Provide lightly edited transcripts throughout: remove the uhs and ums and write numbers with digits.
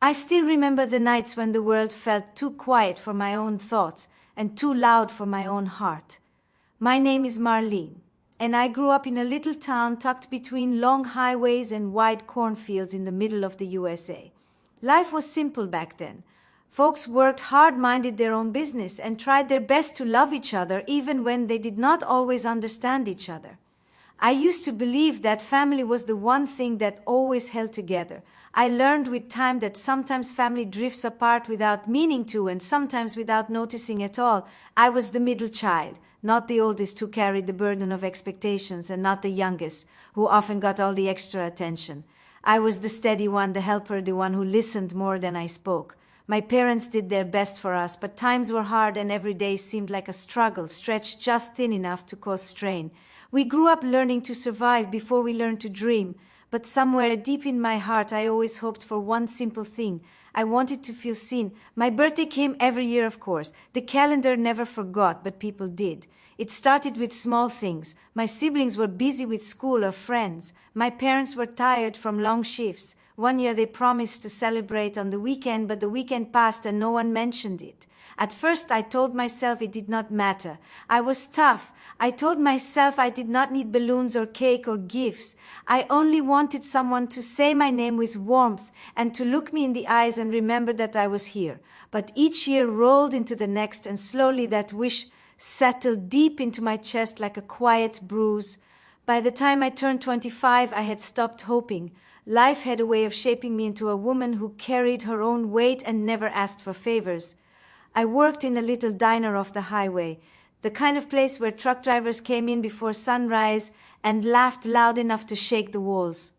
I still remember the nights when the world felt too quiet for my own thoughts and too loud for my own heart. My name is Marlene, and I grew up in a little town tucked between long highways and wide cornfields in the middle of the USA. Life was simple back then. Folks worked hard, minded their own business, and tried their best to love each other even when they did not always understand each other. I used to believe that family was the one thing that always held together. I learned with time that sometimes family drifts apart without meaning to and sometimes without noticing at all. I was the middle child, not the oldest who carried the burden of expectations and not the youngest who often got all the extra attention. I was the steady one, the helper, the one who listened more than I spoke. My parents did their best for us, but times were hard and every day seemed like a struggle, stretched just thin enough to cause strain. We grew up learning to survive before we learned to dream, but somewhere deep in my heart I always hoped for one simple thing. I wanted to feel seen. My birthday came every year, of course. The calendar never forgot, but people did. It started with small things. My siblings were busy with school or friends. My parents were tired from long shifts. One year they promised to celebrate on the weekend, but the weekend passed and no one mentioned it. At first I told myself it did not matter. I was tough. I told myself I did not need balloons or cake or gifts. I only wanted someone to say my name with warmth and to look me in the eyes and remember that I was here. But each year rolled into the next, and slowly that wish settled deep into my chest like a quiet bruise. By the time I turned 25, I had stopped hoping. Life had a way of shaping me into a woman who carried her own weight and never asked for favors. I worked in a little diner off the highway, the kind of place where truck drivers came in before sunrise and laughed loud enough to shake the walls.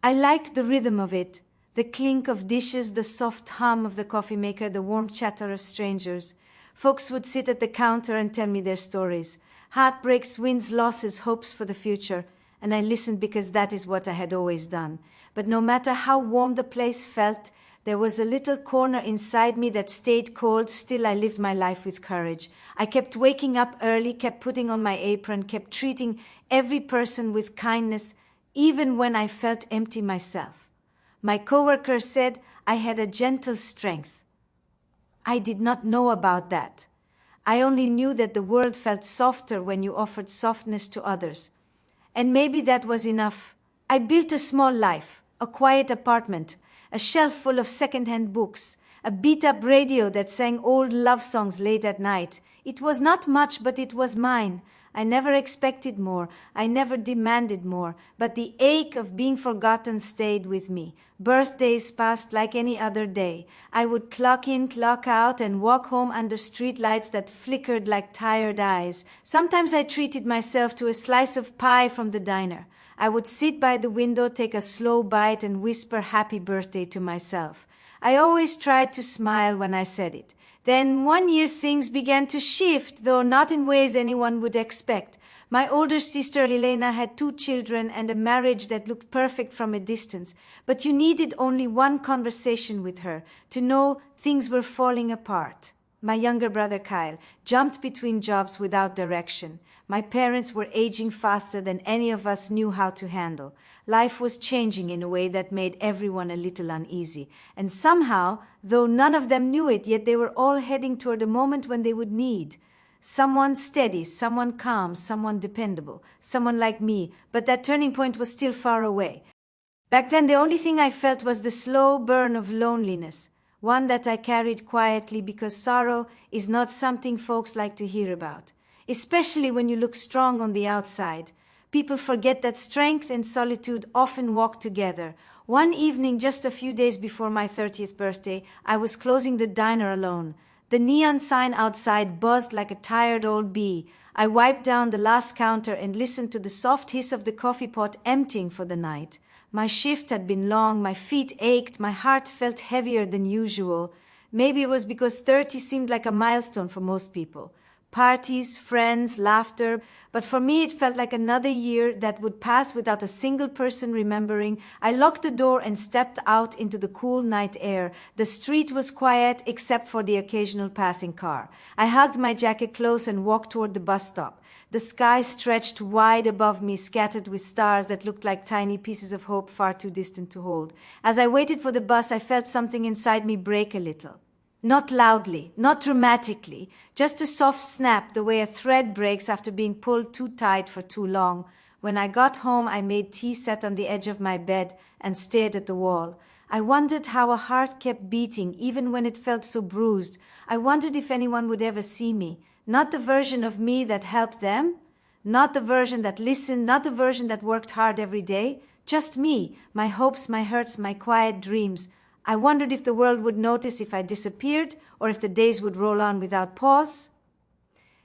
I liked the rhythm of it, the clink of dishes, the soft hum of the coffee maker, the warm chatter of strangers. Folks would sit at the counter and tell me their stories. Heartbreaks, wins, losses, hopes for the future. And I listened because that is what I had always done. But no matter how warm the place felt, there was a little corner inside me that stayed cold. Still, I lived my life with courage. I kept waking up early, kept putting on my apron, kept treating every person with kindness, even when I felt empty myself. My coworker said I had a gentle strength. I did not know about that. I only knew that the world felt softer when you offered softness to others. And maybe that was enough. I built a small life, a quiet apartment, a shelf full of second-hand books, a beat-up radio that sang old love songs late at night. It was not much, but it was mine. I never expected more. I never demanded more. But the ache of being forgotten stayed with me. Birthdays passed like any other day. I would clock in, clock out, and walk home under streetlights that flickered like tired eyes. Sometimes I treated myself to a slice of pie from the diner. I would sit by the window, take a slow bite, and whisper happy birthday to myself. I always tried to smile when I said it. Then one year things began to shift, though not in ways anyone would expect. My older sister Elena had 2 children and a marriage that looked perfect from a distance. But you needed only one conversation with her to know things were falling apart. My younger brother Kyle jumped between jobs without direction. My parents were aging faster than any of us knew how to handle. Life was changing in a way that made everyone a little uneasy. And somehow, though none of them knew it, yet they were all heading toward a moment when they would need someone steady, someone calm, someone dependable, someone like me. But that turning point was still far away. Back then, the only thing I felt was the slow burn of loneliness, one that I carried quietly because sorrow is not something folks like to hear about. Especially when you look strong on the outside. People forget that strength and solitude often walk together. One evening, just a few days before my 30th birthday, I was closing the diner alone. The neon sign outside buzzed like a tired old bee. I wiped down the last counter and listened to the soft hiss of the coffee pot emptying for the night. My shift had been long, my feet ached, my heart felt heavier than usual. Maybe it was because 30 seemed like a milestone for most people. Parties, friends, laughter. But for me, it felt like another year that would pass without a single person remembering. I locked the door and stepped out into the cool night air. The street was quiet except for the occasional passing car. I hugged my jacket close and walked toward the bus stop. The sky stretched wide above me, scattered with stars that looked like tiny pieces of hope far too distant to hold. As I waited for the bus, I felt something inside me break a little. Not loudly, not dramatically, just a soft snap, the way a thread breaks after being pulled too tight for too long. When I got home, I made tea, sat on the edge of my bed, and stared at the wall. I wondered how a heart kept beating, even when it felt so bruised. I wondered if anyone would ever see me. Not the version of me that helped them, not the version that listened, not the version that worked hard every day. Just me, my hopes, my hurts, my quiet dreams. I wondered if the world would notice if I disappeared, or if the days would roll on without pause.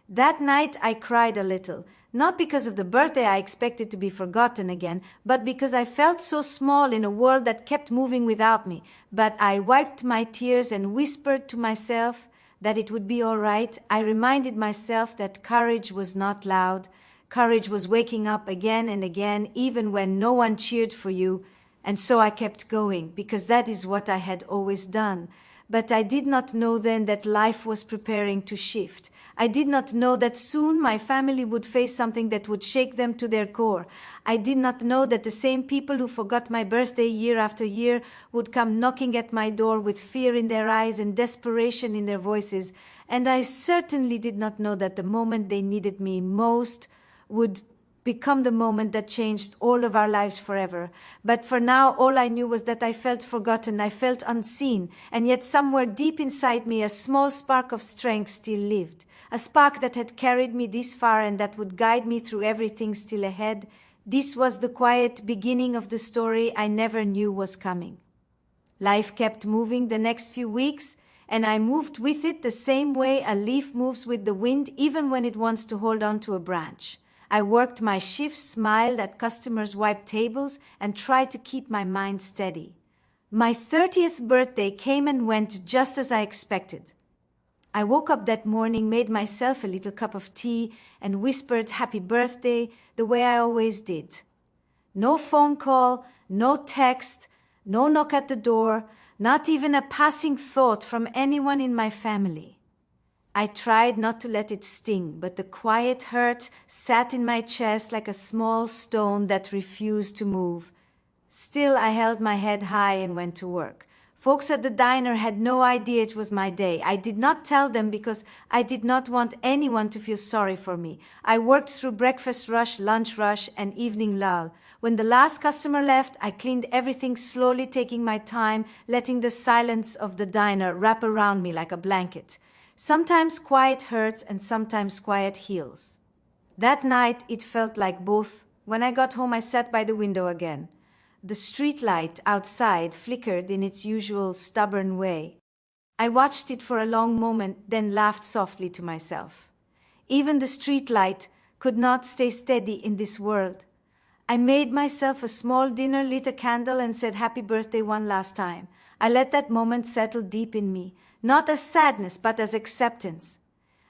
That night I cried a little, not because of the birthday I expected to be forgotten again, but because I felt so small in a world that kept moving without me. But I wiped my tears and whispered to myself that it would be all right. I reminded myself that courage was not loud. Courage was waking up again and again, even when no one cheered for you. And so I kept going, because that is what I had always done. But I did not know then that life was preparing to shift. I did not know that soon my family would face something that would shake them to their core. I did not know that the same people who forgot my birthday year after year would come knocking at my door with fear in their eyes and desperation in their voices. And I certainly did not know that the moment they needed me most would become the moment that changed all of our lives forever. But for now, all I knew was that I felt forgotten, I felt unseen, and yet somewhere deep inside me a small spark of strength still lived, a spark that had carried me this far and that would guide me through everything still ahead. This was the quiet beginning of the story I never knew was coming. Life kept moving the next few weeks, and I moved with it the same way a leaf moves with the wind, even when it wants to hold on to a branch. I worked my shifts, smiled at customers, wiped tables, and tried to keep my mind steady. My 30th birthday came and went just as I expected. I woke up that morning, made myself a little cup of tea, and whispered happy birthday the way I always did. No phone call, no text, no knock at the door, not even a passing thought from anyone in my family. I tried not to let it sting, but the quiet hurt sat in my chest like a small stone that refused to move. Still, I held my head high and went to work. Folks at the diner had no idea it was my day. I did not tell them because I did not want anyone to feel sorry for me. I worked through breakfast rush, lunch rush, and evening lull. When the last customer left, I cleaned everything slowly, taking my time, letting the silence of the diner wrap around me like a blanket. Sometimes quiet hurts and sometimes quiet heals. That night, it felt like both. When I got home, I sat by the window again. The street light outside flickered in its usual stubborn way. I watched it for a long moment, then laughed softly to myself. Even the street light could not stay steady in this world. I made myself a small dinner, lit a candle, and said happy birthday one last time. I let that moment settle deep in me, not as sadness, but as acceptance.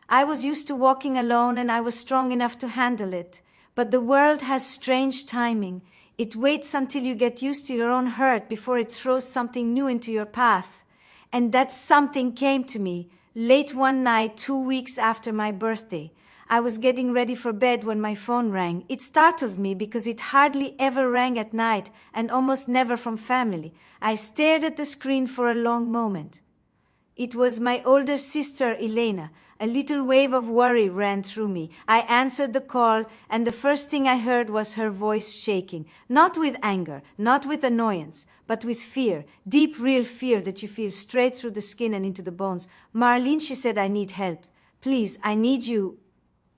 I was used to walking alone, and I was strong enough to handle it. But the world has strange timing. It waits until you get used to your own hurt before it throws something new into your path. And that something came to me late one night 2 weeks after my birthday. I was getting ready for bed when my phone rang. It startled me because it hardly ever rang at night and almost never from family. I stared at the screen for a long moment. It was my older sister, Elena. A little wave of worry ran through me. I answered the call, and the first thing I heard was her voice shaking. Not with anger, not with annoyance, but with fear. Deep, real fear that you feel straight through the skin and into the bones. Marlene, she said, I need help. Please, I need you.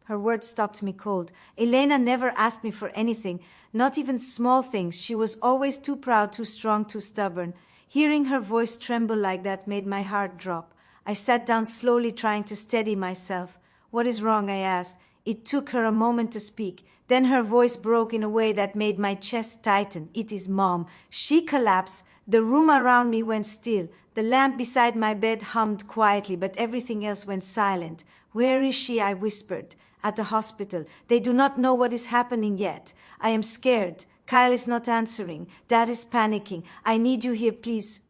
Her words stopped me cold. Elena never asked me for anything, not even small things. She was always too proud, too strong, too stubborn. Hearing her voice tremble like that made my heart drop. I sat down slowly, trying to steady myself. What is wrong? I asked. It took her a moment to speak. Then her voice broke in a way that made my chest tighten. "It is Mom." She collapsed. The room around me went still. The lamp beside my bed hummed quietly, but everything else went silent. "Where is she?" I whispered. "At the hospital. They do not know what is happening yet. I am scared. Kyle is not answering. Dad is panicking. I need you here, please."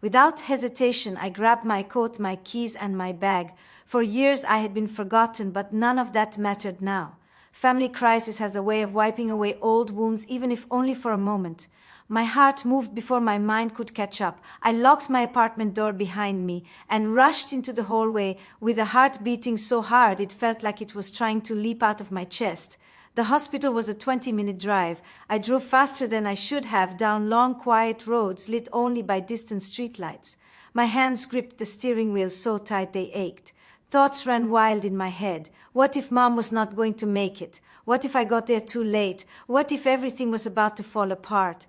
Without hesitation, I grabbed my coat, my keys, and my bag. For years I had been forgotten, but none of that mattered now. Family crisis has a way of wiping away old wounds, even if only for a moment. My heart moved before my mind could catch up. I locked my apartment door behind me and rushed into the hallway with a heart beating so hard it felt like it was trying to leap out of my chest. The hospital was a 20-minute drive. I drove faster than I should have down long, quiet roads lit only by distant streetlights. My hands gripped the steering wheel so tight they ached. Thoughts ran wild in my head. What if Mom was not going to make it? What if I got there too late? What if everything was about to fall apart?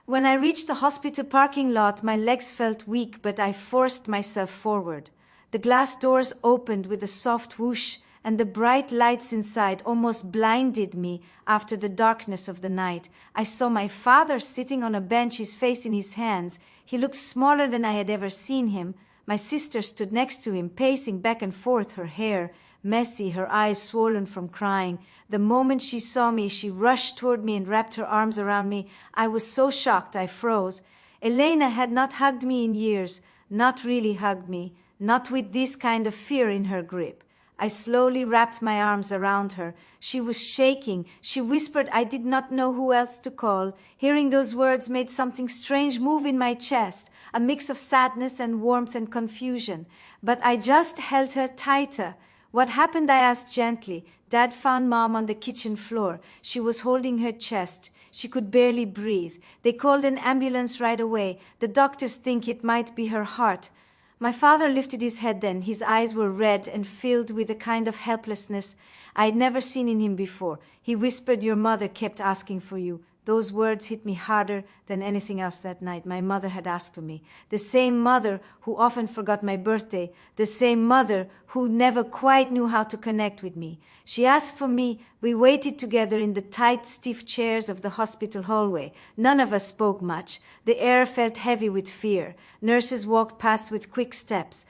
When I reached the hospital parking lot, my legs felt weak, but I forced myself forward. The glass doors opened with a soft whoosh, and the bright lights inside almost blinded me after the darkness of the night. I saw my father sitting on a bench, his face in his hands. He looked smaller than I had ever seen him. My sister stood next to him, pacing back and forth, her hair messy, her eyes swollen from crying. The moment she saw me, she rushed toward me and wrapped her arms around me. I was so shocked I froze. Elena had not hugged me in years, not really hugged me, not with this kind of fear in her grip. I slowly wrapped my arms around her. She was shaking. She whispered I did not know who else to call. Hearing those words made something strange move in my chest, a mix of sadness and warmth and confusion. But I just held her tighter. "What happened?" I asked gently. Dad found Mom on the kitchen floor. She was holding her chest. She could barely breathe. They called an ambulance right away. The doctors think it might be her heart. My father lifted his head then. His eyes were red and filled with a kind of helplessness I had never seen in him before. He whispered, "Your mother kept asking for you." Those words hit me harder than anything else that night. My mother had asked for me. The same mother who often forgot my birthday. The same mother who never quite knew how to connect with me. She asked for me. We waited together in the tight, stiff chairs of the hospital hallway. None of us spoke much. The air felt heavy with fear. Nurses walked past with quick steps.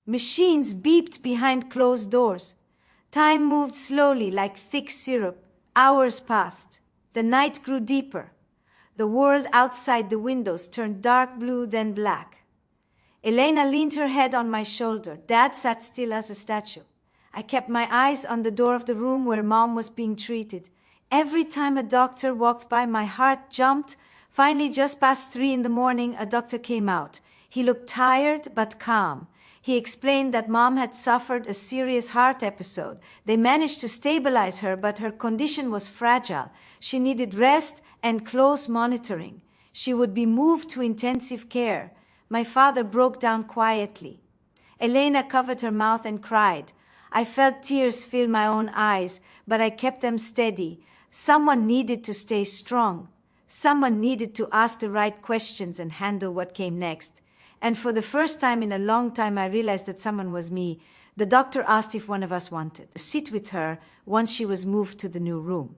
Machines beeped behind closed doors. Time moved slowly like thick syrup. Hours passed. The night grew deeper. The world outside the windows turned dark blue, then black. Elena leaned her head on my shoulder. Dad sat still as a statue. I kept my eyes on the door of the room where Mom was being treated. Every time a doctor walked by, my heart jumped. Finally, just past 3 in the morning, a doctor came out. He looked tired but calm. He explained that Mom had suffered a serious heart episode. They managed to stabilize her, but her condition was fragile. She needed rest and close monitoring. She would be moved to intensive care. My father broke down quietly. Elena covered her mouth and cried. I felt tears fill my own eyes, but I kept them steady. Someone needed to stay strong. Someone needed to ask the right questions and handle what came next. And for the first time in a long time, I realized that someone was me. The doctor asked if one of us wanted to sit with her once she was moved to the new room.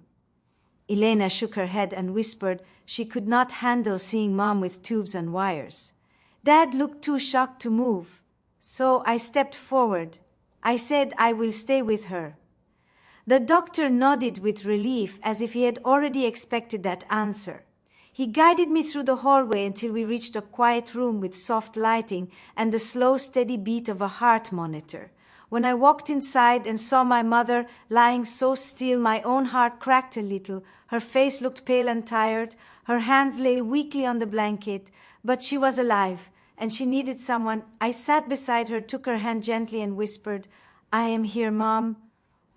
Elena shook her head and whispered she could not handle seeing Mom with tubes and wires. Dad looked too shocked to move. So I stepped forward. I said I will stay with her. The doctor nodded with relief, as if he had already expected that answer. He guided me through the hallway until we reached a quiet room with soft lighting and the slow, steady beat of a heart monitor. When I walked inside and saw my mother lying so still, my own heart cracked a little. Her face looked pale and tired. Her hands lay weakly on the blanket, but she was alive, and she needed someone. I sat beside her, took her hand gently, and whispered, "I am here, Mom."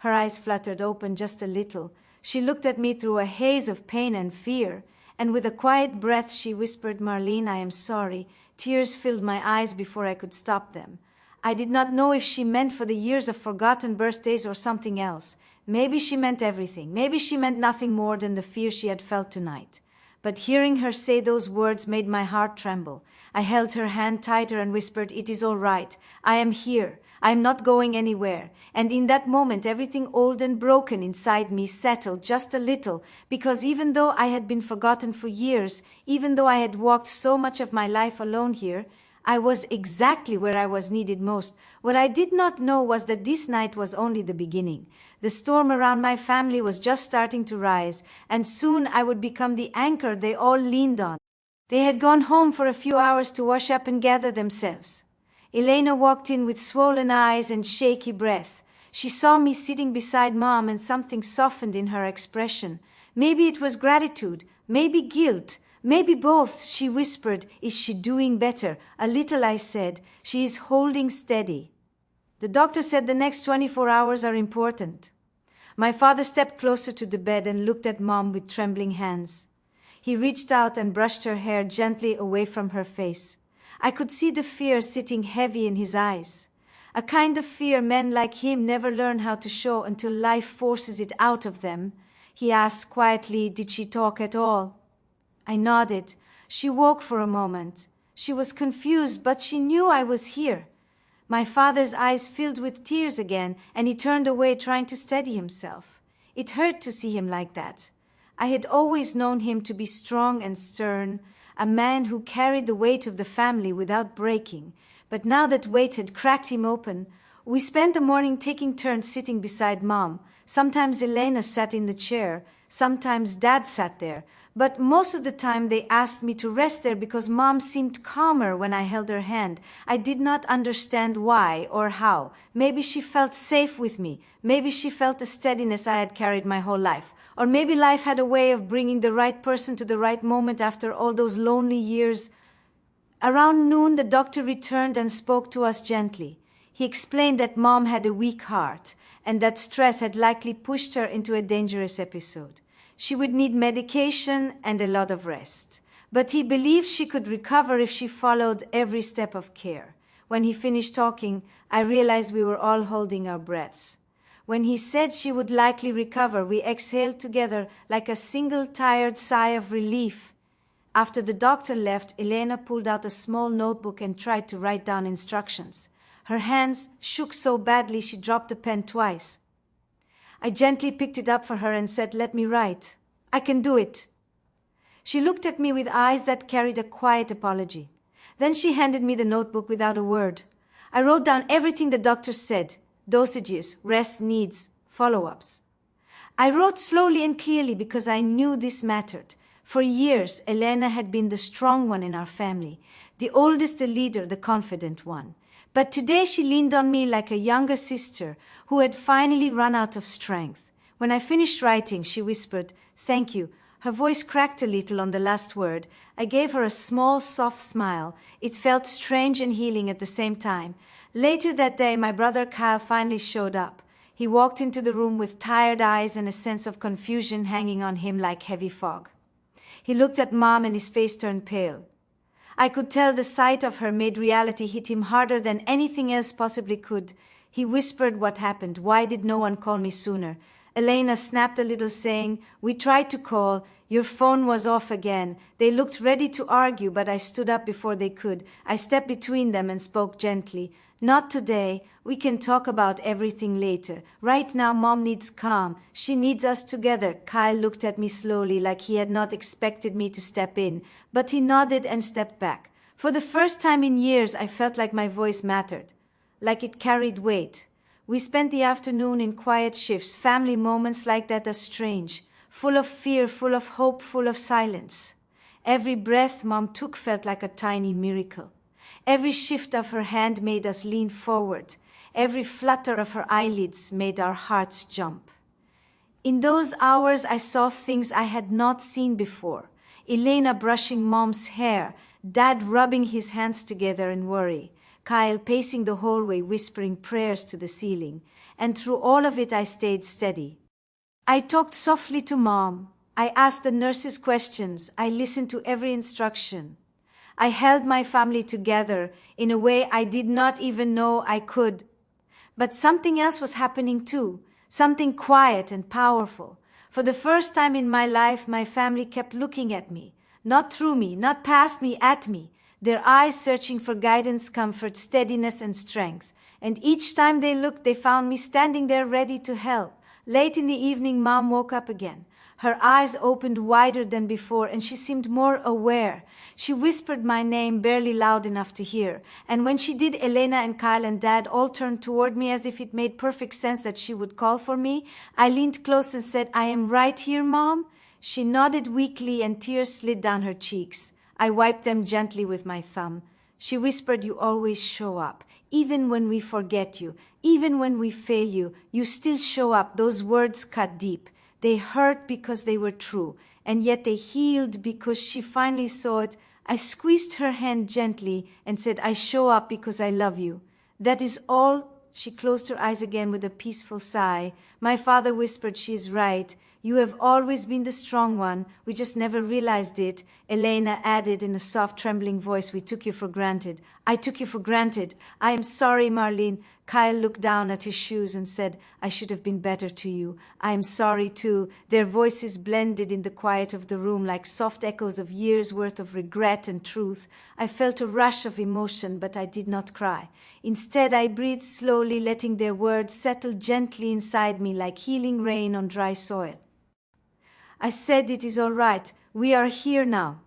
Her eyes fluttered open just a little. She looked at me through a haze of pain and fear. And with a quiet breath, she whispered, "Marlene, I am sorry." Tears filled my eyes before I could stop them. I did not know if she meant for the years of forgotten birthdays or something else. Maybe she meant everything. Maybe she meant nothing more than the fear she had felt tonight. but hearing her say those words made my heart tremble. I held her hand tighter and whispered, "It is all right. I am here. I am not going anywhere." And in that moment, everything old and broken inside me settled just a little, because even though I had been forgotten for years, even though I had walked so much of my life alone here, I was exactly where I was needed most. What I did not know was that this night was only the beginning. The storm around my family was just starting to rise, and soon I would become the anchor they all leaned on. They had gone home for a few hours to wash up and gather themselves. Elena walked in with swollen eyes and shaky breath. She saw me sitting beside Mom, and something softened in her expression. Maybe it was gratitude, maybe guilt, maybe both. She whispered, "Is she doing better?" "A little," I said. "She is holding steady." The doctor said the next 24 hours are important. My father stepped closer to the bed and looked at Mom with trembling hands. He reached out and brushed her hair gently away from her face. I could see the fear sitting heavy in his eyes. A kind of fear men like him never learn how to show until life forces it out of them. He asked quietly, "Did she talk at all?" I nodded. She woke for a moment. She was confused, but she knew I was here. My father's eyes filled with tears again, and he turned away, trying to steady himself. It hurt to see him like that. I had always known him to be strong and stern, a man who carried the weight of the family without breaking. But now that weight had cracked him open, we spent the morning taking turns sitting beside Mom. Sometimes Elena sat in the chair, sometimes Dad sat there, but most of the time they asked me to rest there because Mom seemed calmer when I held her hand. I did not understand why or how. Maybe she felt safe with me. Maybe she felt the steadiness I had carried my whole life. Or maybe life had a way of bringing the right person to the right moment after all those lonely years. Around noon, the doctor returned and spoke to us gently. He explained that Mom had a weak heart and that stress had likely pushed her into a dangerous episode. She would need medication and a lot of rest. But he believed she could recover if she followed every step of care. When he finished talking, I realized we were all holding our breaths. When he said she would likely recover, we exhaled together like a single tired sigh of relief. After the doctor left, Elena pulled out a small notebook and tried to write down instructions. Her hands shook so badly she dropped the pen twice. I gently picked it up for her and said, "Let me write. I can do it." She looked at me with eyes that carried a quiet apology. Then she handed me the notebook without a word. I wrote down everything the doctor said: dosages, rest needs, follow-ups. I wrote slowly and clearly because I knew this mattered. For years, Elena had been the strong one in our family, the oldest, the leader, the confident one. But today she leaned on me like a younger sister who had finally run out of strength. When I finished writing, she whispered, "Thank you." Her voice cracked a little on the last word. I gave her a small, soft smile. It felt strange and healing at the same time. Later that day, my brother Kyle finally showed up. He walked into the room with tired eyes and a sense of confusion hanging on him like heavy fog. He looked at Mom and his face turned pale. I could tell the sight of her made reality hit him harder than anything else possibly could. He whispered what happened. "Why did no one call me sooner?" Elena snapped a little, saying, "We tried to call. Your phone was off again." They looked ready to argue, but I stood up before they could. I stepped between them and spoke gently. "Not today. We can talk about everything later. Right now, Mom needs calm. She needs us together." Kyle looked at me slowly, like he had not expected me to step in, but he nodded and stepped back. For the first time in years, I felt like my voice mattered, like it carried weight. We spent the afternoon in quiet shifts. Family moments like that are strange, full of fear, full of hope, full of silence. Every breath Mom took felt like a tiny miracle. Every shift of her hand made us lean forward. Every flutter of her eyelids made our hearts jump. In those hours, I saw things I had not seen before. Elena brushing Mom's hair, Dad rubbing his hands together in worry, Kyle pacing the hallway whispering prayers to the ceiling. And through all of it, I stayed steady. I talked softly to Mom. I asked the nurses questions. I listened to every instruction. I held my family together in a way I did not even know I could. But something else was happening too, something quiet and powerful. For the first time in my life, my family kept looking at me, not through me, not past me, at me. Their eyes searching for guidance, comfort, steadiness, and strength. And each time they looked, they found me standing there ready to help. Late in the evening, Mom woke up again. Her eyes opened wider than before, and she seemed more aware. She whispered my name, barely loud enough to hear. And when she did, Elena and Kyle and Dad all turned toward me as if it made perfect sense that she would call for me. I leaned close and said, "I am right here, Mom." She nodded weakly, and tears slid down her cheeks. I wiped them gently with my thumb. She whispered, "You always show up. Even when we forget you, even when we fail you, you still show up." Those words cut deep. They hurt because they were true, and yet they healed because she finally saw it. I squeezed her hand gently and said, "I show up because I love you. That is all." She closed her eyes again with a peaceful sigh. My father whispered, "She is right. You have always been the strong one. We just never realized it." Elena added in a soft, trembling voice, "We took you for granted." "I took you for granted. I am sorry, Marlene." Kyle looked down at his shoes and said, "I should have been better to you." "I am sorry too." Their voices blended in the quiet of the room like soft echoes of years' worth of regret and truth. I felt a rush of emotion, but I did not cry. Instead, I breathed slowly, letting their words settle gently inside me like healing rain on dry soil. I said, "It is all right. We are here now."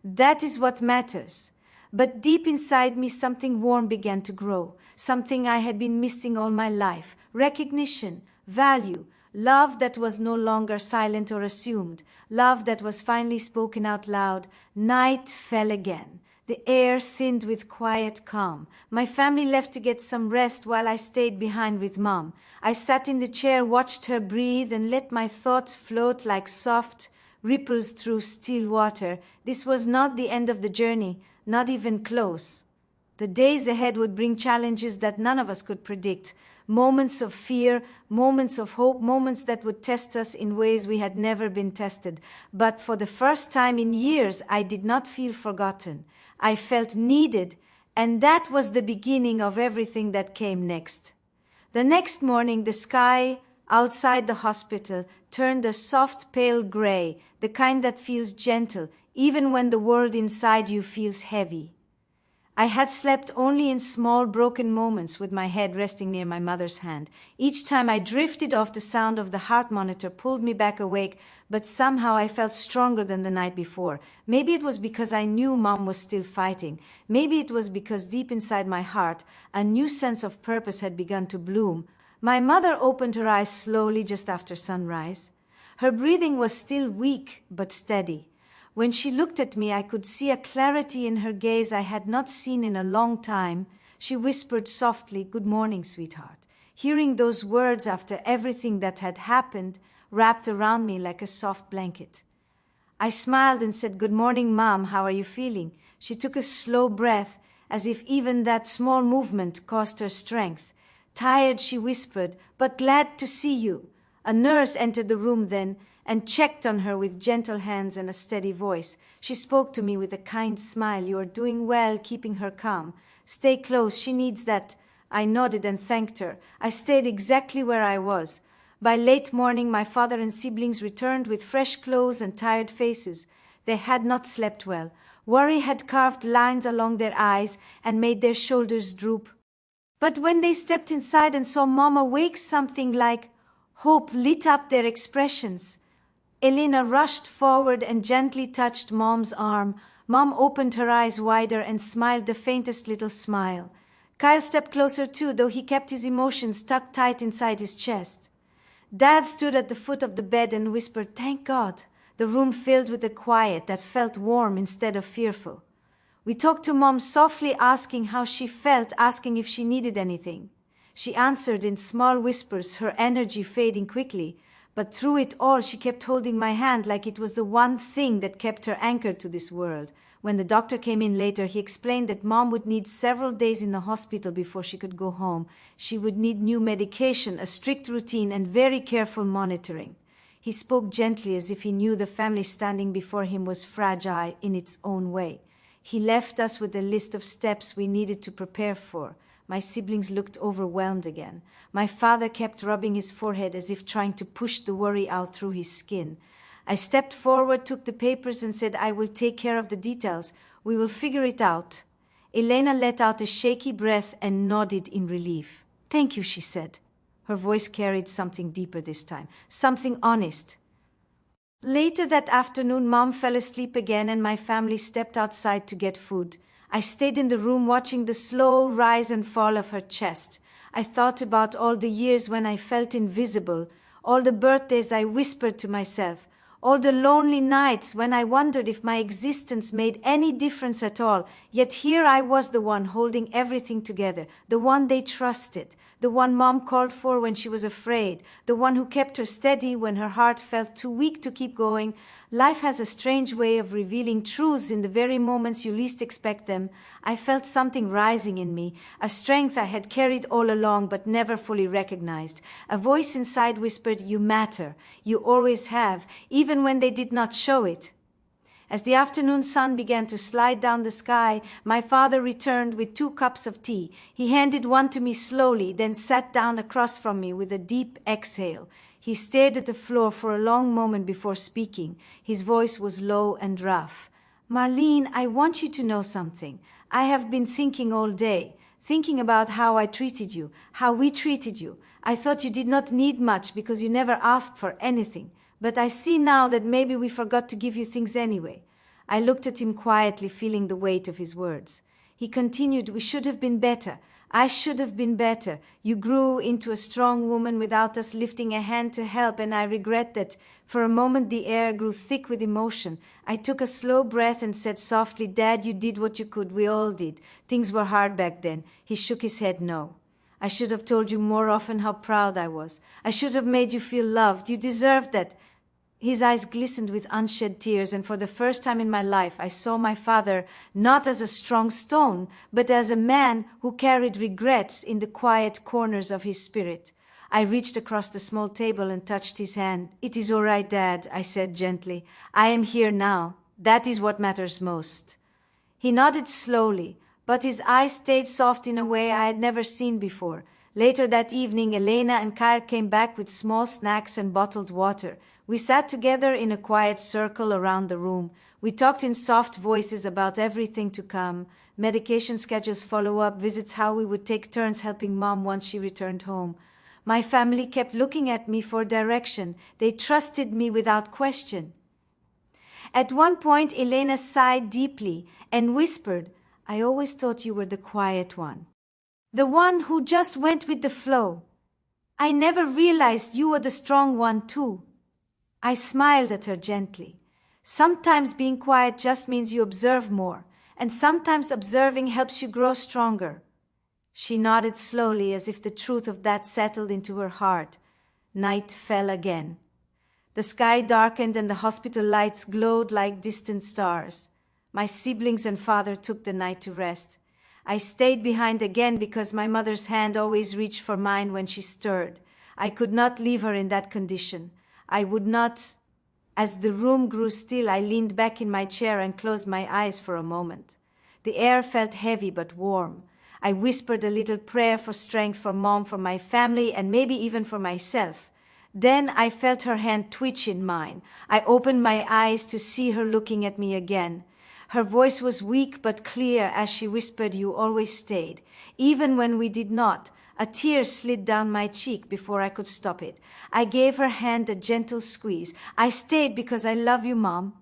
That is what matters. But deep inside me, something warm began to grow, something I had been missing all my life. Recognition, value, love that was no longer silent or assumed, love that was finally spoken out loud. Night fell again. The air thinned with quiet calm. My family left to get some rest while I stayed behind with Mom. I sat in the chair, watched her breathe, and let my thoughts float like soft ripples through still water. This was not the end of the journey, not even close. The days ahead would bring challenges that none of us could predict. Moments of fear, moments of hope, moments that would test us in ways we had never been tested. But for the first time in years, I did not feel forgotten. I felt needed, and that was the beginning of everything that came next. The next morning, the sky outside the hospital turned a soft pale gray, the kind that feels gentle, even when the world inside you feels heavy. I had slept only in small broken moments with my head resting near my mother's hand. Each time I drifted off, the sound of the heart monitor pulled me back awake, but somehow I felt stronger than the night before. Maybe it was because I knew Mom was still fighting. Maybe it was because deep inside my heart, a new sense of purpose had begun to bloom. My mother opened her eyes slowly just after sunrise. Her breathing was still weak but steady. When she looked at me, I could see a clarity in her gaze I had not seen in a long time. She whispered softly, "Good morning, sweetheart." Hearing those words after everything that had happened wrapped around me like a soft blanket. I smiled and said, "Good morning, Mom. How are you feeling?" She took a slow breath, as if even that small movement cost her strength. "Tired," she whispered, "but glad to see you." A nurse entered the room then and checked on her with gentle hands and a steady voice. She spoke to me with a kind smile. "You are doing well," keeping her calm. "Stay close. She needs that." I nodded and thanked her. I stayed exactly where I was. By late morning, my father and siblings returned with fresh clothes and tired faces. They had not slept well. Worry had carved lines along their eyes and made their shoulders droop. But when they stepped inside and saw Mom awake, something like hope lit up their expressions. Elena rushed forward and gently touched Mom's arm. Mom opened her eyes wider and smiled the faintest little smile. Kyle stepped closer too, though he kept his emotions tucked tight inside his chest. Dad stood at the foot of the bed and whispered, "Thank God." The room filled with a quiet that felt warm instead of fearful. We talked to Mom softly, asking how she felt, asking if she needed anything. She answered in small whispers, her energy fading quickly. But through it all, she kept holding my hand like it was the one thing that kept her anchored to this world. When the doctor came in later, he explained that Mom would need several days in the hospital before she could go home. She would need new medication, a strict routine, and very careful monitoring. He spoke gently as if he knew the family standing before him was fragile in its own way. He left us with a list of steps we needed to prepare for. My siblings looked overwhelmed again. My father kept rubbing his forehead as if trying to push the worry out through his skin. I stepped forward, took the papers, and said, I will take care of the details. We will figure it out. Elena let out a shaky breath and nodded in relief. Thank you, she said. Her voice carried something deeper this time, something honest. Later that afternoon, Mom fell asleep again and my family stepped outside to get food. I stayed in the room watching the slow rise and fall of her chest. I thought about all the years when I felt invisible, all the birthdays I whispered to myself, all the lonely nights when I wondered if my existence made any difference at all. Yet here I was, the one holding everything together, the one they trusted, the one Mom called for when she was afraid, the one who kept her steady when her heart felt too weak to keep going. Life has a strange way of revealing truths in the very moments you least expect them. I felt something rising in me, a strength I had carried all along but never fully recognized. A voice inside whispered, you matter. You always have, even when they did not show it. As the afternoon sun began to slide down the sky, my father returned with 2 cups of tea. He handed one to me slowly, then sat down across from me with a deep exhale. He stared at the floor for a long moment before speaking. His voice was low and rough. Marlene, I want you to know something. I have been thinking all day, thinking about how I treated you, how we treated you. I thought you did not need much because you never asked for anything. But I see now that maybe we forgot to give you things anyway. I looked at him quietly, feeling the weight of his words. He continued, we should have been better. I should have been better. You grew into a strong woman without us lifting a hand to help, and I regret that. For a moment the air grew thick with emotion. I took a slow breath and said softly, Dad, you did what you could. We all did. Things were hard back then. He shook his head no. I should have told you more often how proud I was. I should have made you feel loved. You deserved that. His eyes glistened with unshed tears, and for the first time in my life I saw my father not as a strong stone, but as a man who carried regrets in the quiet corners of his spirit. I reached across the small table and touched his hand. It is all right, Dad, I said gently. I am here now. That is what matters most. He nodded slowly, but his eyes stayed soft in a way I had never seen before. Later that evening, Elena and Kyle came back with small snacks and bottled water. We sat together in a quiet circle around the room. We talked in soft voices about everything to come, medication schedules, follow-up visits, how we would take turns helping Mom once she returned home. My family kept looking at me for direction. They trusted me without question. At one point, Elena sighed deeply and whispered, I always thought you were the quiet one. The one who just went with the flow. I never realized you were the strong one too. I smiled at her gently. Sometimes being quiet just means you observe more, and sometimes observing helps you grow stronger. She nodded slowly as if the truth of that settled into her heart. Night fell again. The sky darkened and the hospital lights glowed like distant stars. My siblings and father took the night to rest. I stayed behind again because my mother's hand always reached for mine when she stirred. I could not leave her in that condition. I would not. As the room grew still, I leaned back in my chair and closed my eyes for a moment. The air felt heavy but warm. I whispered a little prayer for strength for Mom, for my family, and maybe even for myself. Then I felt her hand twitch in mine. I opened my eyes to see her looking at me again. Her voice was weak but clear as she whispered, you always stayed, even when we did not. A tear slid down my cheek before I could stop it. I gave her hand a gentle squeeze. I stayed because I love you, Mom.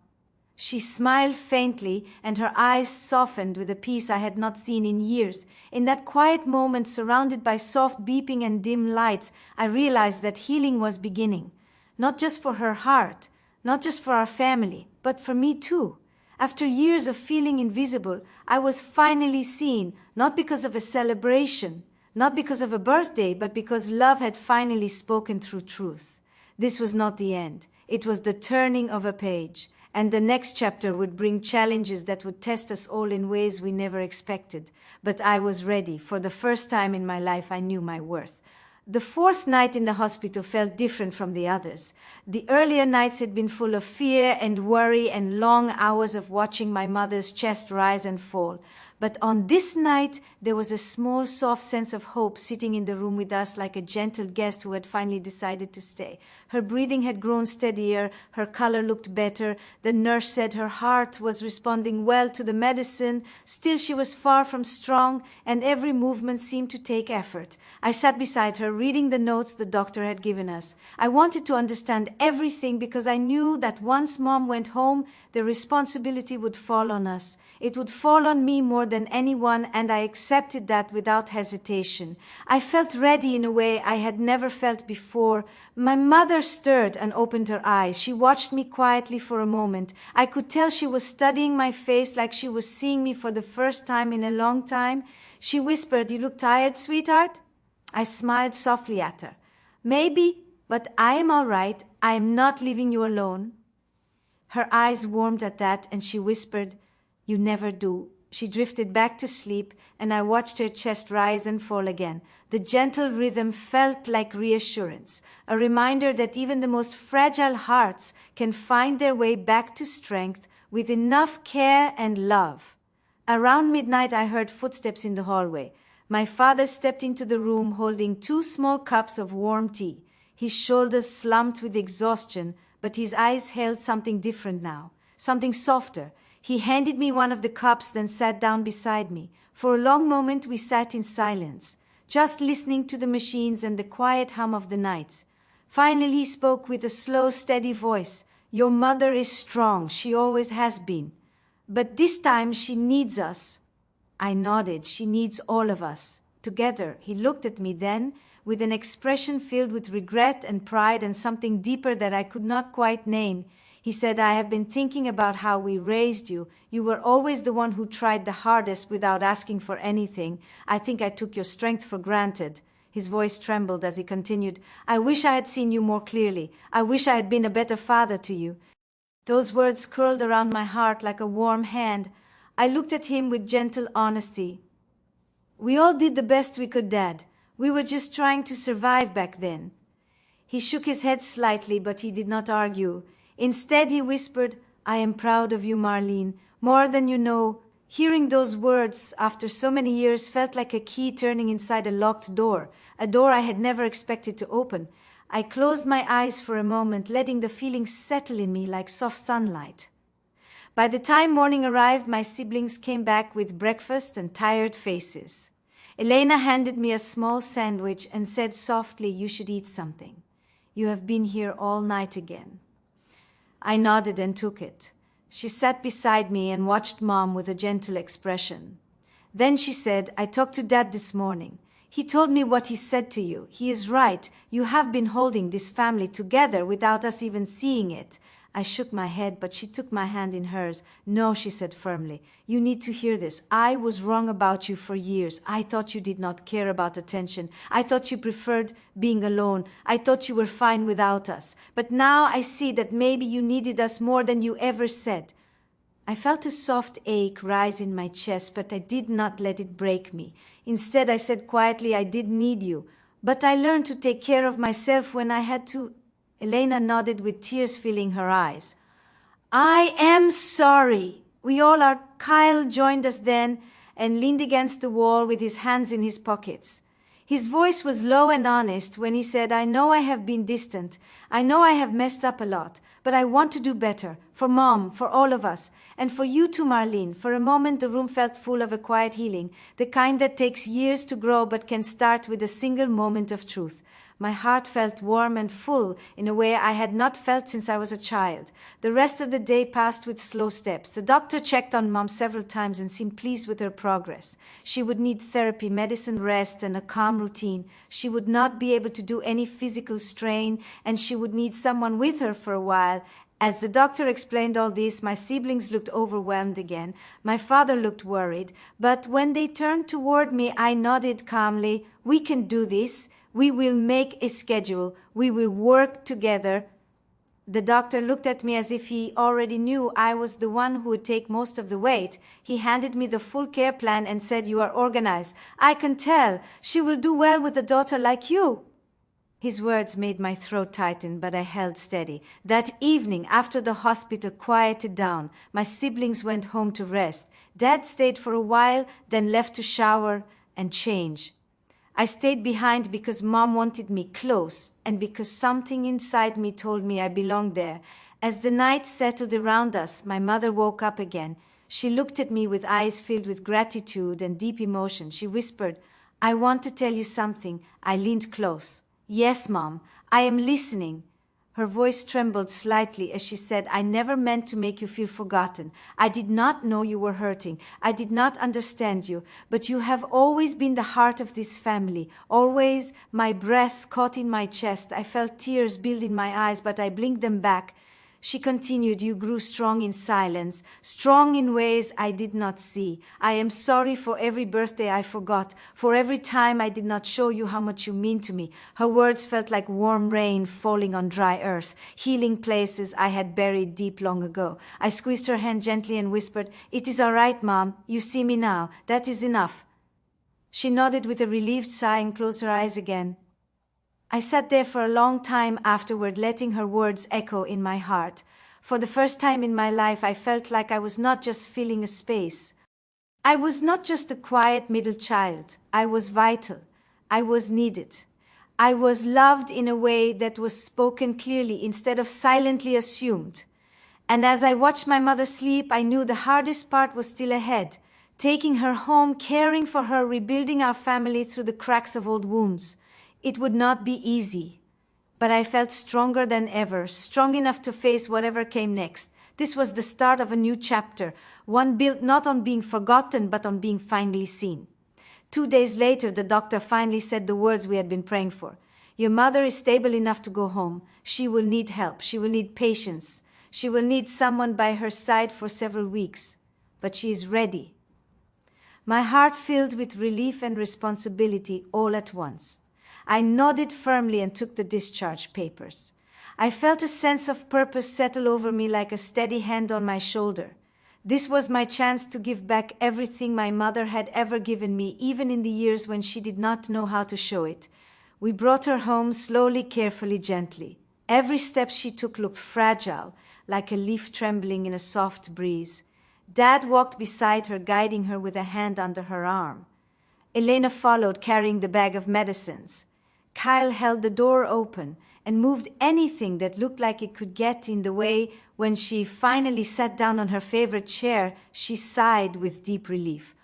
She smiled faintly, and her eyes softened with a peace I had not seen in years. In that quiet moment, surrounded by soft beeping and dim lights, I realized that healing was beginning. Not just for her heart, not just for our family, but for me too. After years of feeling invisible, I was finally seen, not because of a celebration, not because of a birthday, but because love had finally spoken through truth. This was not the end. It was the turning of a page, and the next chapter would bring challenges that would test us all in ways we never expected. But I was ready. For the first time in my life, I knew my worth. The 4th night in the hospital felt different from the others. The earlier nights had been full of fear and worry and long hours of watching my mother's chest rise and fall. But on this night, there was a small, soft sense of hope sitting in the room with us like a gentle guest who had finally decided to stay. Her breathing had grown steadier, her color looked better. The nurse said her heart was responding well to the medicine. Still, she was far from strong, and every movement seemed to take effort. I sat beside her, reading the notes the doctor had given us. I wanted to understand everything because I knew that once Mom went home, the responsibility would fall on us. It would fall on me more than anyone, and I accepted that without hesitation. I felt ready in a way I had never felt before. My mother stirred and opened her eyes. She watched me quietly for a moment. I could tell she was studying my face like she was seeing me for the first time in a long time. She whispered, "You look tired, sweetheart?" I smiled softly at her. "Maybe, but I am all right. I am not leaving you alone." Her eyes warmed at that, and she whispered, "You never do." She drifted back to sleep, and I watched her chest rise and fall again. The gentle rhythm felt like reassurance, a reminder that even the most fragile hearts can find their way back to strength with enough care and love. Around midnight, I heard footsteps in the hallway. My father stepped into the room holding 2 small cups of warm tea. His shoulders slumped with exhaustion, but his eyes held something different now, something softer. He handed me one of the cups, then sat down beside me. For a long moment we sat in silence, just listening to the machines and the quiet hum of the night. Finally he spoke with a slow, steady voice. "Your mother is strong. She always has been. But this time she needs us." I nodded. "She needs all of us. Together." He looked at me then, with an expression filled with regret and pride and something deeper that I could not quite name. He said, "I have been thinking about how we raised you. You were always the one who tried the hardest without asking for anything. I think I took your strength for granted." His voice trembled as he continued, "I wish I had seen you more clearly. I wish I had been a better father to you." Those words curled around my heart like a warm hand. I looked at him with gentle honesty. "We all did the best we could, Dad. We were just trying to survive back then." He shook his head slightly, but he did not argue. Instead, he whispered, "I am proud of you, Marlene, more than you know." Hearing those words after so many years felt like a key turning inside a locked door, a door I had never expected to open. I closed my eyes for a moment, letting the feelings settle in me like soft sunlight. By the time morning arrived, my siblings came back with breakfast and tired faces. Elena handed me a small sandwich and said softly, "You should eat something. You have been here all night again." I nodded and took it. She sat beside me and watched Mom with a gentle expression. Then she said, "I talked to Dad this morning. He told me what he said to you. He is right. You have been holding this family together without us even seeing it." I shook my head, but she took my hand in hers. "No," she said firmly. "You need to hear this. I was wrong about you for years. I thought you did not care about attention. I thought you preferred being alone. I thought you were fine without us. But now I see that maybe you needed us more than you ever said." I felt a soft ache rise in my chest, but I did not let it break me. Instead, I said quietly, "I did need you. But I learned to take care of myself when I had to." Elena nodded with tears filling her eyes. "I am sorry. We all are." Kyle joined us then and leaned against the wall with his hands in his pockets. His voice was low and honest when he said, "I know I have been distant. I know I have messed up a lot, but I want to do better. For Mom, for all of us, and for you too, Marlene." For a moment, the room felt full of a quiet healing, the kind that takes years to grow but can start with a single moment of truth. My heart felt warm and full in a way I had not felt since I was a child. The rest of the day passed with slow steps. The doctor checked on Mom several times and seemed pleased with her progress. She would need therapy, medicine, rest, and a calm routine. She would not be able to do any physical strain, and she would need someone with her for a while. As the doctor explained all this, my siblings looked overwhelmed again. My father looked worried, but when they turned toward me, I nodded calmly. "We can do this. We will make a schedule. We will work together." The doctor looked at me as if he already knew I was the one who would take most of the weight. He handed me the full care plan and said, "You are organized. I can tell. She will do well with a daughter like you." His words made my throat tighten, but I held steady. That evening, after the hospital quieted down, my siblings went home to rest. Dad stayed for a while, then left to shower and change. I stayed behind because Mom wanted me close and because something inside me told me I belonged there. As the night settled around us, my mother woke up again. She looked at me with eyes filled with gratitude and deep emotion. She whispered, "I want to tell you something." I leaned close. "Yes, Mom, I am listening." Her voice trembled slightly as she said, "I never meant to make you feel forgotten. I did not know you were hurting. I did not understand you. But you have always been the heart of this family. Always." My breath caught in my chest. I felt tears build in my eyes, but I blinked them back. She continued, "You grew strong in silence, strong in ways I did not see. I am sorry for every birthday I forgot, for every time I did not show you how much you mean to me." Her words felt like warm rain falling on dry earth, healing places I had buried deep long ago. I squeezed her hand gently and whispered, "It is all right, Mom. You see me now. That is enough." She nodded with a relieved sigh and closed her eyes again. I sat there for a long time afterward, letting her words echo in my heart. For the first time in my life, I felt like I was not just filling a space. I was not just a quiet middle child. I was vital. I was needed. I was loved in a way that was spoken clearly instead of silently assumed. And as I watched my mother sleep, I knew the hardest part was still ahead. Taking her home, caring for her, rebuilding our family through the cracks of old wounds. It would not be easy, but I felt stronger than ever, strong enough to face whatever came next. This was the start of a new chapter, one built not on being forgotten, but on being finally seen. 2 days later, the doctor finally said the words we had been praying for. "Your mother is stable enough to go home. She will need help. She will need patience. She will need someone by her side for several weeks, but she is ready." My heart filled with relief and responsibility all at once. I nodded firmly and took the discharge papers. I felt a sense of purpose settle over me like a steady hand on my shoulder. This was my chance to give back everything my mother had ever given me, even in the years when she did not know how to show it. We brought her home slowly, carefully, gently. Every step she took looked fragile, like a leaf trembling in a soft breeze. Dad walked beside her, guiding her with a hand under her arm. Elena followed, carrying the bag of medicines. Kyle held the door open and moved anything that looked like it could get in the way. When she finally sat down on her favorite chair, she sighed with deep relief.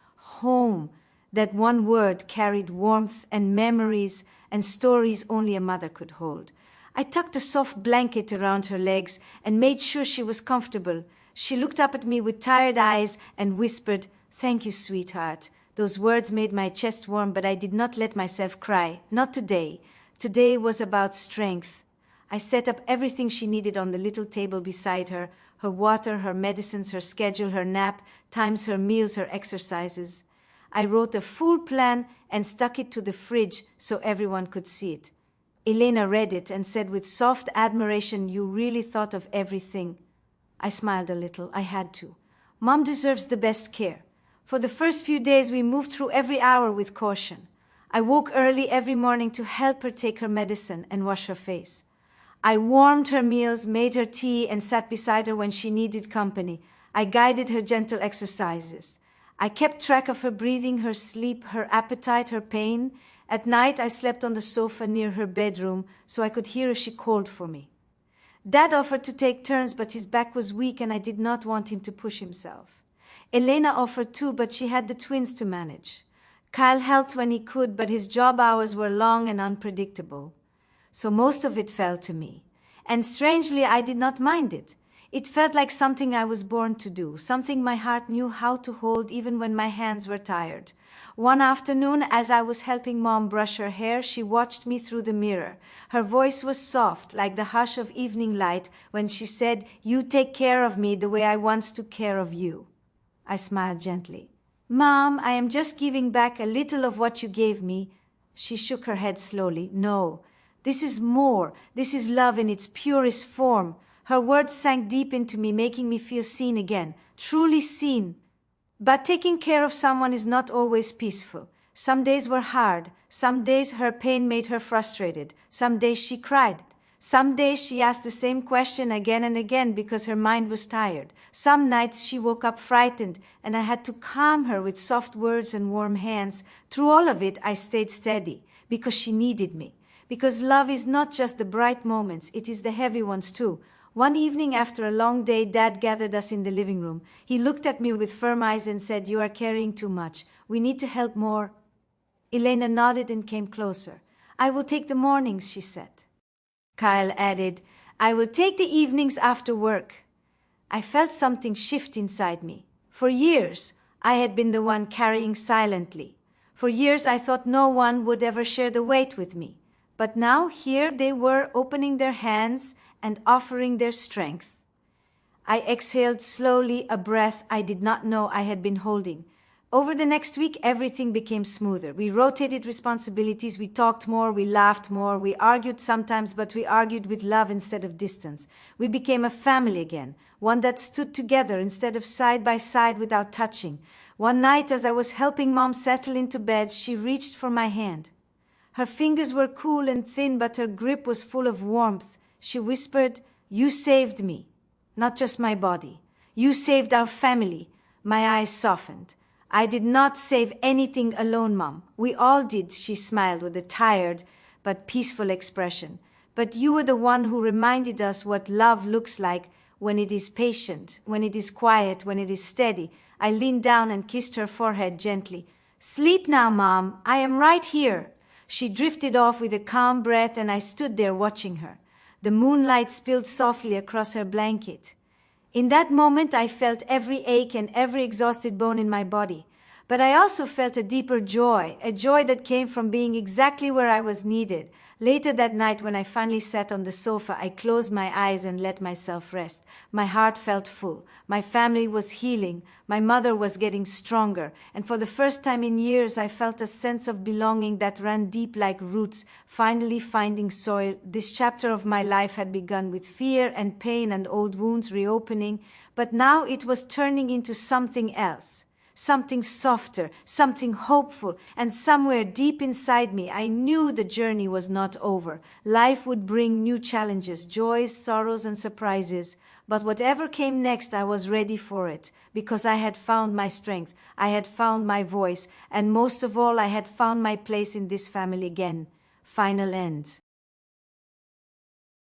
Home, that one word carried warmth and memories and stories only a mother could hold. I tucked a soft blanket around her legs and made sure she was comfortable. She looked up at me with tired eyes and whispered, "Thank you, sweetheart." Those words made my chest warm, but I did not let myself cry. Not today. Today was about strength. I set up everything she needed on the little table beside her, her water, her medicines, her schedule, her nap, times, her meals, her exercises. I wrote a full plan and stuck it to the fridge so everyone could see it. Elena read it and said with soft admiration, "You really thought of everything." I smiled a little. I had to. Mom deserves the best care. For the first few days, we moved through every hour with caution. I woke early every morning to help her take her medicine and wash her face. I warmed her meals, made her tea, and sat beside her when she needed company. I guided her gentle exercises. I kept track of her breathing, her sleep, her appetite, her pain. At night, I slept on the sofa near her bedroom so I could hear if she called for me. Dad offered to take turns, but his back was weak and I did not want him to push himself. Elena offered too, but she had the twins to manage. Kyle helped when he could, but his job hours were long and unpredictable. So most of it fell to me. And strangely, I did not mind it. It felt like something I was born to do, something my heart knew how to hold even when my hands were tired. One afternoon, as I was helping Mom brush her hair, she watched me through the mirror. Her voice was soft, like the hush of evening light, when she said, "You take care of me the way I once took care of you." I smiled gently. "Mom, I am just giving back a little of what you gave me." She shook her head slowly. "No, this is more. This is love in its purest form." Her words sank deep into me, making me feel seen again, truly seen. But taking care of someone is not always peaceful. Some days were hard. Some days her pain made her frustrated. Some days she cried. Some days she asked the same question again and again because her mind was tired. Some nights she woke up frightened, and I had to calm her with soft words and warm hands. Through all of it, I stayed steady because she needed me. Because love is not just the bright moments, it is the heavy ones too. One evening after a long day, Dad gathered us in the living room. He looked at me with firm eyes and said, "You are carrying too much. We need to help more." Elena nodded and came closer. "I will take the mornings," she said. Kyle added, "I will take the evenings after work." I felt something shift inside me. For years, I had been the one carrying silently. For years, I thought no one would ever share the weight with me. But now, here they were, opening their hands and offering their strength. I exhaled slowly, a breath I did not know I had been holding. Over the next week, everything became smoother. We rotated responsibilities, we talked more, we laughed more, we argued sometimes, but we argued with love instead of distance. We became a family again, one that stood together instead of side by side without touching. One night, as I was helping Mom settle into bed, she reached for my hand. Her fingers were cool and thin, but her grip was full of warmth. She whispered, "You saved me, not just my body. You saved our family." My eyes softened. "I did not save anything alone, Mom. We all did," she smiled with a tired but peaceful expression. "But you were the one who reminded us what love looks like when it is patient, when it is quiet, when it is steady." I leaned down and kissed her forehead gently. "Sleep now, Mom. I am right here." She drifted off with a calm breath, and I stood there watching her. The moonlight spilled softly across her blanket. In that moment, I felt every ache and every exhausted bone in my body. But I also felt a deeper joy, a joy that came from being exactly where I was needed. Later that night, when I finally sat on the sofa, I closed my eyes and let myself rest. My heart felt full. My family was healing. My mother was getting stronger. And for the first time in years, I felt a sense of belonging that ran deep like roots, finally finding soil. This chapter of my life had begun with fear and pain and old wounds reopening, but now it was turning into something else. Something softer, something hopeful, and somewhere deep inside me, I knew the journey was not over. Life would bring new challenges, joys, sorrows, and surprises. But whatever came next, I was ready for it, because I had found my strength, I had found my voice, and most of all, I had found my place in this family again. Final end.